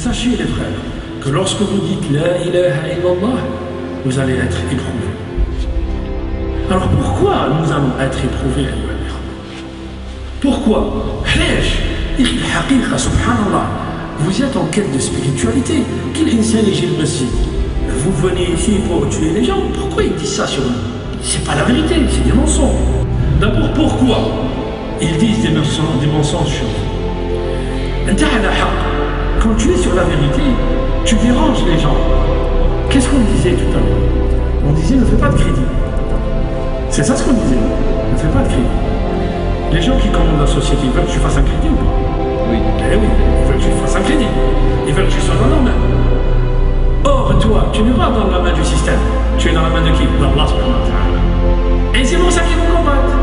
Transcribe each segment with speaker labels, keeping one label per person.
Speaker 1: sachez les frères, que lorsque vous dites La ilaha illallah, vous allez être éprouvés. Alors pourquoi nous allons être éprouvés? Pourquoi? Vous êtes en quête de spiritualité. Vous venez ici pour tuer les gens. Pourquoi ils disent ça sur nous? C'est pas la vérité, c'est des mensonges. D'abord, pourquoi ils disent des mensonges sur nous? Quand tu es sur la vérité, tu déranges les gens. Qu'est-ce qu'on disait tout à l'heure? On disait ne fais pas de crédit. C'est ça ce qu'on disait. Ne fais pas de crédit. Les gens qui commandent la société, ils veulent que tu fasses un crédit ou pas?
Speaker 2: Oui.
Speaker 1: Eh oui, ils veulent que tu fasses un crédit. Ils veulent que tu sois dans leur main. Or, toi, tu n'es pas dans la main du système. Tu es dans la main de qui? D'Allah subhanahu wa ta'ala. Et c'est pour ça qu'ils vont combattre.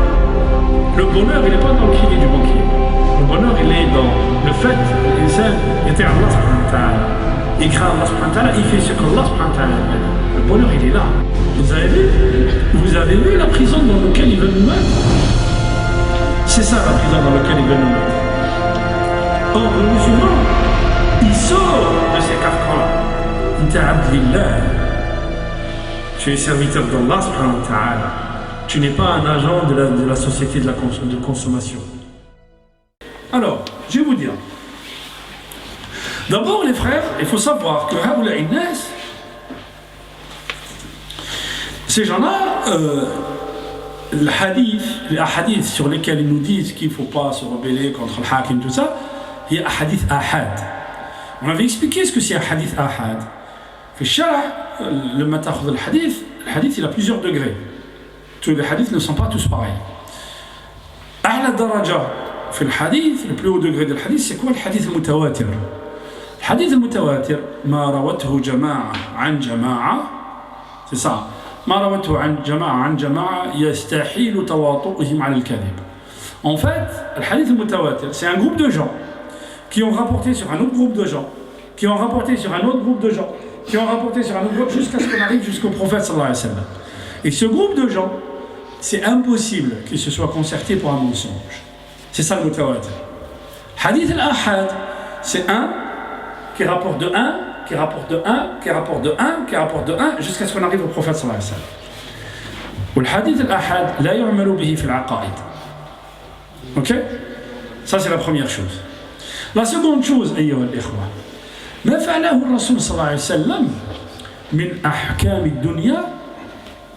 Speaker 1: Le bonheur, il n'est pas dans le crédit du banquier. Le bonheur, il est dans le fait que l'insan était Allah subhanahu wa ta'ala. Il craint Allah subhanahu wa ta'ala, il fait ce qu'Allah subhanahu wa ta'ala fait. Le bonheur, il est là. Vous avez vu la prison dans laquelle ils veulent nous mettre? C'est ça la prison dans laquelle ils veulent nous mettre. Or, le musulman, il sort de ces carcans-là. Tu es serviteur d'Allah subhanahu wa ta'ala. Tu n'es pas un agent de la société de consommation. Alors, je vais vous dire. D'abord, les frères, il faut savoir que ces gens-là, les hadiths sur lesquels ils nous disent qu'il ne faut pas se rebeller contre le hakim, tout ça, il y a un hadith ahad. On avait expliqué ce que c'est un hadith ahad. Le matakhud le hadith il a plusieurs degrés. Tous les hadiths ne sont pas tous pareils. A'la daraja في الحديث, le plus haut degré du hadith, c'est quoi le hadith mutawatir? Le hadith mutawatir, ما روته جماعة عن جماعة, c'est ça. ما روته عن جماعة يستحيل تواطؤهم على الكذب. En fait, le hadith mutawatir, c'est un groupe de gens qui ont rapporté sur un autre groupe de gens, qui ont rapporté sur un autre groupe de gens, qui ont rapporté sur un autre groupe, jusqu'à ce qu'on arrive jusqu'au prophète sallallahu alayhi wa sallam. Et ce groupe de gens, c'est impossible qu'ils se soient concertés pour un mensonge. C'est ça le mutawatir. Hadith al-ahad, c'est un qui rapporte de un, qui rapporte de un, qui rapporte de un, qui rapporte de un, jusqu'à ce qu'on arrive au prophète sallallahu alayhi wa sallam. والحديث الآحاد لا يعمل به في العقائد. Ok? Ça c'est la première chose. La seconde chose, أيها الإخوة, ما فعله الرسول صلى الله عليه وسلم من أحكام الدنيا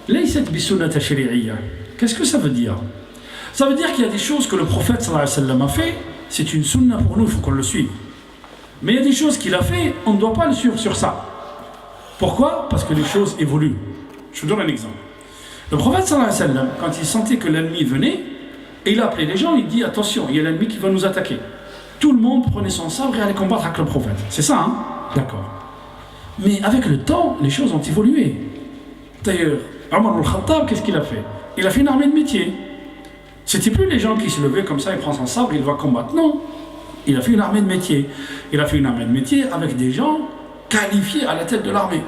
Speaker 1: ليست بسنة شريعية. Qu'est-ce que ça veut dire? Ça veut dire qu'il y a des choses que le prophète sallallahu alayhi wa sallam a fait, c'est une sunna pour nous, il faut qu'on le suive. Mais il y a des choses qu'il a fait, on ne doit pas le suivre sur ça. Pourquoi? Parce que les choses évoluent. Je vous donne un exemple. Le prophète sallallahu alayhi wa sallam, quand il sentait que l'ennemi venait, il a appelé les gens, il dit attention, il y a l'ennemi qui va nous attaquer. Tout le monde prenait son sabre et allait combattre avec le prophète. C'est ça, hein? D'accord. Mais avec le temps, les choses ont évolué. D'ailleurs, Omar al-Khattab, qu'est-ce qu'il a fait? Il a fait une armée de métier. C'était plus les gens qui se levaient comme ça, il prend son sabre, il va combattre. Non. Il a fait une armée de métier. Il a fait une armée de métier avec des gens qualifiés à la tête de l'armée.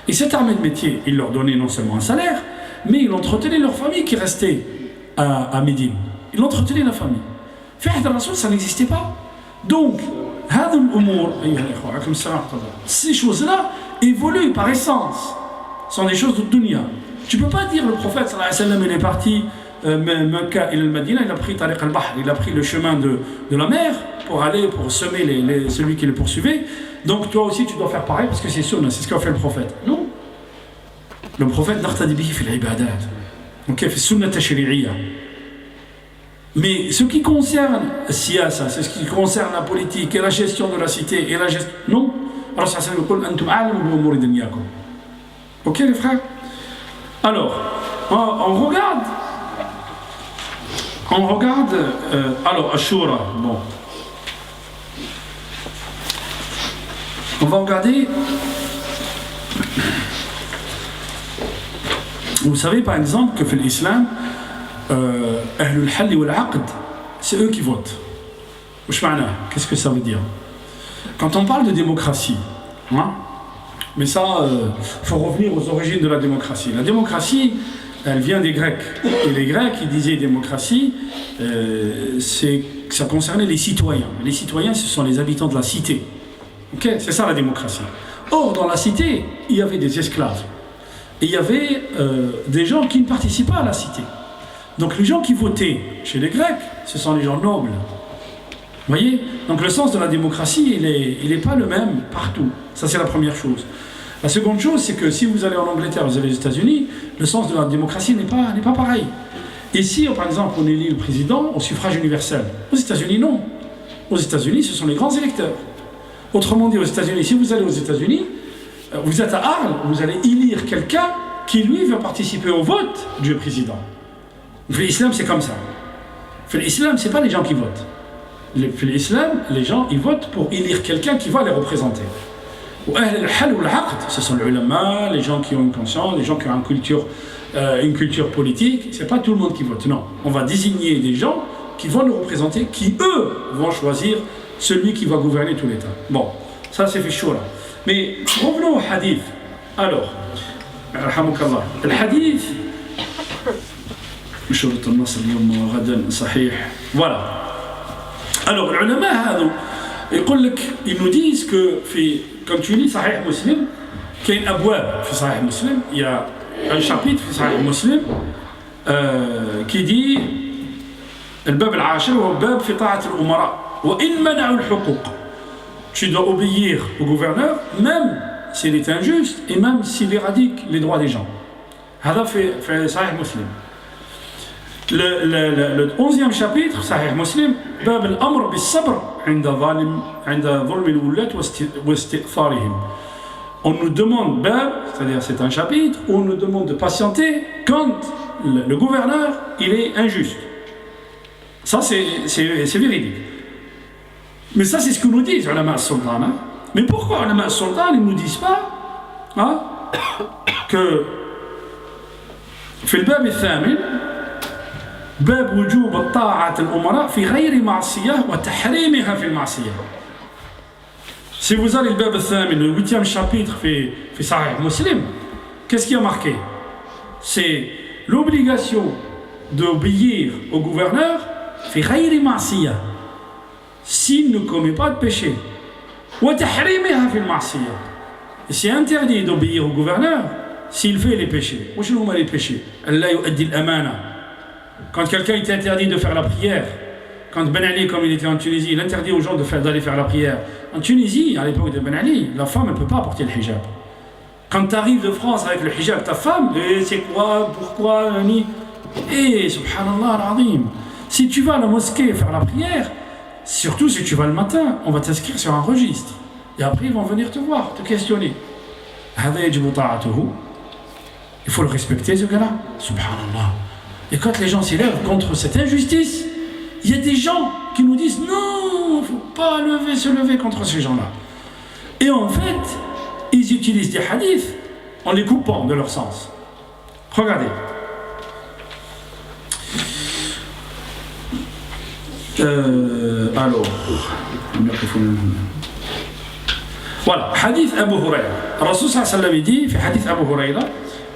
Speaker 1: Et cette armée de métier, il leur donnait non seulement un salaire, mais il entretenait leur famille qui restait à Médine. Il entretenait la famille. Fi'at al-Rasoul, ça n'existait pas. Donc, ces choses-là évoluent par essence. Ce sont des choses de dunya. Tu ne peux pas dire le prophète sallallahu alayhi wa sallam, il est parti Mecca et le Medina, il a pris Tariq al-Bahr, il a pris le chemin de la mer pour aller, pour semer celui qui le poursuivait. Donc toi aussi tu dois faire pareil parce que c'est sunna, c'est ce qu'a fait le prophète. Non. Le prophète naqtadi bihi fi al-ibadat. Ok, fi sunnah tashri'iyya. Mais ce qui concerne siyasa, c'est ce qui concerne la politique et la gestion de la cité et la gestion. Non. Alors ça c'est le qul antum a'lamu bi umuri dunyakum. Ok les frères? Alors, on regarde. Alors, Ashura, bon. On va regarder. Vous savez par exemple que dans l'islam, Ahlul Hal wal Aqd, c'est eux qui votent. Qu'est-ce que ça veut dire? Quand on parle de démocratie, hein, mais ça, il faut revenir aux origines de la démocratie. La démocratie, elle vient des Grecs. Et les Grecs, ils disaient démocratie, ça concernait les citoyens. Les citoyens, ce sont les habitants de la cité. Ok, c'est ça la démocratie. Or, dans la cité, il y avait des esclaves. Et il y avait des gens qui ne participaient pas à la cité. Donc les gens qui votaient chez les Grecs, ce sont les gens nobles. Vous voyez? Donc le sens de la démocratie, il est pas le même partout. Ça, c'est la première chose. La seconde chose, c'est que si vous allez en Angleterre, vous allez aux États-Unis, le sens de la démocratie n'est pas pareil. Ici, par exemple, on élit le président au suffrage universel. Aux États-Unis, non. Aux États-Unis, ce sont les grands électeurs. Autrement dit, aux États-Unis, si vous allez aux États-Unis, vous êtes à Arles, vous allez élire quelqu'un qui, lui, va participer au vote du président. L'islam, c'est comme ça. L'islam, ce n'est pas les gens qui votent. L'islam, les gens, ils votent pour élire quelqu'un qui va les représenter. Ce sont les ulama, les gens qui ont une conscience, les gens qui ont une culture politique. Ce n'est pas tout le monde qui vote, non. On va désigner des gens qui vont nous représenter, qui, eux, vont choisir celui qui va gouverner tout l'État. Bon, ça c'est fait chaud là. Mais revenons au hadith. Alors, le hadith, voilà. Alors, les ulama, ils nous disent que, quand tu lis Sahih Muslim, qu'il y a une abwab في Sahih Muslim, il y a un chapitre في Sahih Muslim qui dit الباب العاشر هو باب في طاعة الأمراء وإن منعوا الحقوق. Tu dois obéir au gouverneur, même s'il est injuste et même s'il éradique les droits des gens. هذا في صحيح مسلم. Le 11e chapitre, Sahih Muslim, باب الأمر بالصبر عند ظلم الولاة واستئثارهم. On nous demande, c'est-à-dire c'est un chapitre où on nous demande de patienter quand le gouverneur il est injuste. Ça c'est véridique. Mais ça c'est ce que nous disent ulama al-sultan. Hein? Mais pourquoi ulama al-sultan ils ne nous disent pas hein, que في الباب الثامن باب وجوب الطاعة الأمراء في غير معصية وتحريمها في المعصية. Si vous allez le bab al-thamin, le 8e chapitre fait Sahih Muslim, qu'est-ce qui a marqué? C'est l'obligation d'obéir au gouverneur في غير معصية s'il ne commet pas de péché. وتحريمها في المعصية. Et c'est interdit d'obéir au gouverneur s'il fait les péchés. وش هما les péchés? ألا يؤدي الأمانة. Quand quelqu'un est interdit de faire la prière, quand Ben Ali, comme il était en Tunisie, il interdit aux gens d'aller faire la prière. En Tunisie, à l'époque de Ben Ali, la femme ne peut pas porter le hijab. Quand tu arrives de France avec le hijab, ta femme, c'est quoi, pourquoi, et subhanallah al-azim. Si tu vas à la mosquée faire la prière, surtout si tu vas le matin, on va t'inscrire sur un registre. Et après, ils vont venir te voir, te questionner. Il faut le respecter, ce gars-là. Subhanallah. Et quand les gens s'élèvent contre cette injustice, il y a des gens qui nous disent non, il ne faut pas se lever contre ces gens-là. Et en fait, ils utilisent des hadiths en les coupant de leur sens. Regardez. Alors, voilà, hadith Abu Huraira. Rasul sallallahu alayhi wa sallam dit, في hadith Abu Huraira,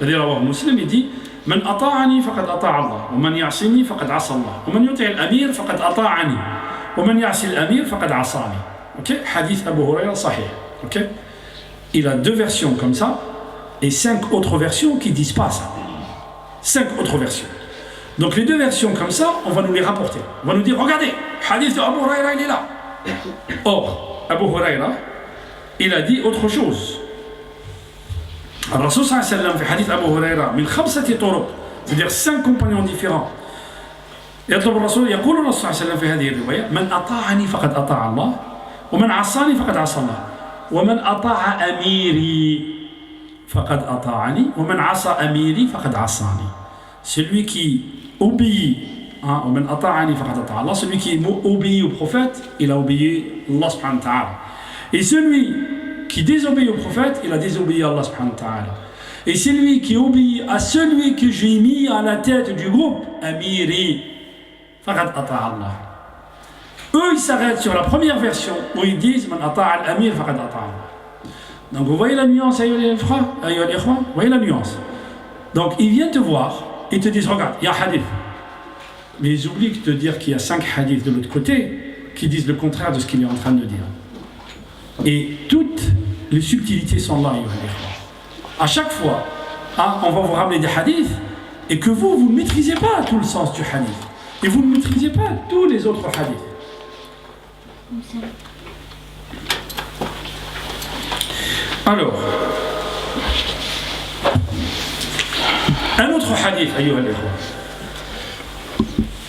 Speaker 1: الذي رواه مسلم, il dit من أطاعني فقد أطاع الله ومن يعصني فقد عصى الله ومن يطع الأمير فقد أطاعني ومن يعصي الأمير فقد عصاني. Ok, hadith Abu Huraira sahih. Ok, il a 2 versions comme ça et 5 autres versions qui disent pas ça. 5 autres versions. Donc les 2 versions comme ça, on va nous les rapporter. On va nous dire, regardez, hadith de Abu Huraira, il est là. Or, Abu Huraira, il a dit autre chose. الرسول صلى الله عليه وسلم في حديث أبو هريرة من 5 طرق, c'est-à-dire 5 compagnons différents. يطلب الرسول, يقول الرسول صلى الله عليه وسلم في هذه الرواية من أطاعني فقد أطاع الله ومن عصاني فقد عصى الله ومن أطاع أميري فقد أطاعني ومن عصى أميري فقد عصاني. Celui qui obéit, hein, ومن أطاعني فقد أطاع الله, celui qui obéit au prophète, il a obéi Allah subhanahu wa ta'ala. Et celui qui désobéit au prophète, il a désobéi à Allah subhanahu wa ta'ala. Et c'est lui qui obéit à celui que j'ai mis à la tête du groupe, Amiri, faqad ata'a Allah. Eux, ils s'arrêtent sur la première version où ils disent Man ata'a al-amir faqad ata'a Allah. Donc vous voyez la nuance, ayyuhal ikhwa, vous voyez la nuance. Donc ils viennent te voir, ils te disent regarde, il y a un hadith. Mais ils oublient de te dire qu'il y a 5 hadiths de l'autre côté qui disent le contraire de ce qu'il est en train de dire. Et toutes les subtilités sont là. À chaque fois, on va vous ramener des hadiths et que vous ne maîtrisez pas tout le sens du hadith. Et vous ne maîtrisez pas tous les autres hadiths. Alors, un autre hadith, ayyuha al-ikhwa.